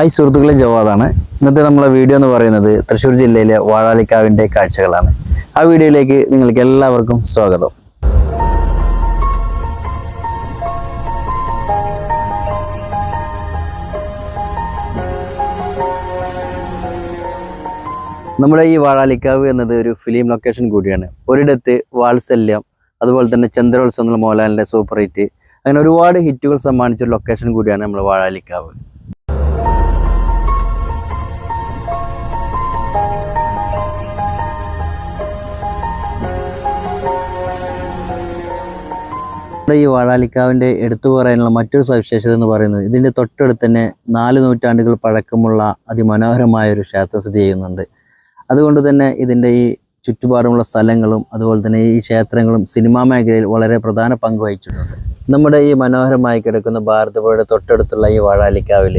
Hi സുഹൃത്തുക്കളെ, ജവാദാണ്. ഇന്നത്തെ നമ്മളെ വീഡിയോ എന്ന് പറയുന്നത് തൃശ്ശൂർ ജില്ലയിലെ വാഴാലിക്കാവിൻ്റെ കാഴ്ചകളാണ്. ആ വീഡിയോയിലേക്ക് നിങ്ങൾക്ക് എല്ലാവർക്കും സ്വാഗതം. നമ്മുടെ ഈ വാഴാലിക്കാവ് എന്നത് ഒരു ഫിലിം ലൊക്കേഷൻ കൂടിയാണ്. ഒരിടത്ത് വാത്സല്യം, അതുപോലെ തന്നെ ചന്ദ്രോത്സവം എന്നുള്ള മോഹൻലാലിൻ്റെ സൂപ്പർ ഹിറ്റ്, അങ്ങനെ ഒരുപാട് ഹിറ്റുകൾ സമ്മാനിച്ചൊരു ലൊക്കേഷൻ കൂടിയാണ് നമ്മുടെ വാഴാലിക്കാവ്. ഈ വാഴാലിക്കാവിൻ്റെ എടുത്തു പറയാനുള്ള മറ്റൊരു സവിശേഷത എന്ന് പറയുന്നത് ഇതിൻ്റെ തൊട്ടടുത്ത് തന്നെ 4 നൂറ്റാണ്ടുകൾ പഴക്കമുള്ള അതിമനോഹരമായ ഒരു ക്ഷേത്രം സ്ഥിതി ചെയ്യുന്നുണ്ട്. അതുകൊണ്ട് തന്നെ ഇതിൻ്റെ ഈ ചുറ്റുപാടുമുള്ള സ്ഥലങ്ങളും അതുപോലെ തന്നെ ഈ ക്ഷേത്രങ്ങളും സിനിമാ മേഖലയിൽ വളരെ പ്രധാന പങ്ക് വഹിച്ചിട്ടുണ്ട്. നമ്മുടെ ഈ മനോഹരമായി കിടക്കുന്ന ഭാരതപ്പുഴയുടെ തൊട്ടടുത്തുള്ള ഈ വാഴാലിക്കാവിൽ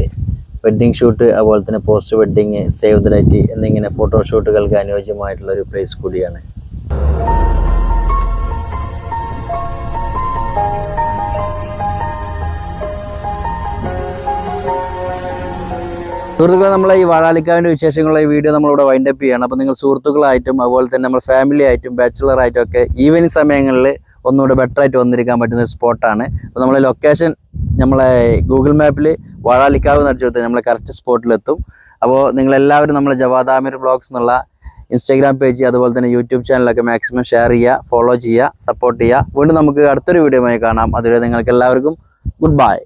വെഡ്ഡിങ് ഷൂട്ട്, അതുപോലെ തന്നെ post wedding, save the date എന്നിങ്ങനെ ഫോട്ടോഷൂട്ടുകൾക്ക് അനുയോജ്യമായിട്ടുള്ള ഒരു പ്ലേസ് കൂടിയാണ്. സുഹൃത്തുക്കളെ, നമ്മളെ ഈ വാഴാലിക്കാവിൻ്റെ വിശേഷങ്ങളുള്ള ഈ വീഡിയോ നമ്മളിവിടെ വൈൻഡപ്പ് ചെയ്യണം. അപ്പോൾ നിങ്ങൾ സുഹൃത്തുക്കളായിട്ടും അതുപോലെ തന്നെ നമ്മൾ ഫാമിലി ആയിട്ടും ബാച്ചിലറായിട്ടും ഒക്കെ ഈവനിങ് സമയങ്ങളിൽ ഒന്നുകൂടെ ബെറ്ററായിട്ട് വന്നിരിക്കാൻ പറ്റുന്ന ഒരു സ്പോട്ടാണ്. അപ്പോൾ നമ്മളെ ലൊക്കേഷൻ നമ്മളെ ഗൂഗിൾ മാപ്പിൽ വാഴാലിക്കാവ് നടിച്ചു കൊടുത്താൽ നമ്മളെ കറക്റ്റ് സ്പോട്ടിലെത്തും. അപ്പോൾ നിങ്ങളെല്ലാവരും നമ്മളെ ജവാദ് ആമിർ വ്ളോഗ്സ് എന്നുള്ള ഇൻസ്റ്റാഗ്രാം പേജ് അതുപോലെ തന്നെ യൂട്യൂബ് ചാനലൊക്കെ മാക്സിമം ഷെയർ ചെയ്യുക, ഫോളോ ചെയ്യുക, സപ്പോർട്ട് ചെയ്യുക. വീണ്ടും നമുക്ക് അടുത്തൊരു വീഡിയോയുമായി കാണാം. അതുവരെ നിങ്ങൾക്ക് എല്ലാവർക്കും ഗുഡ് ബൈ.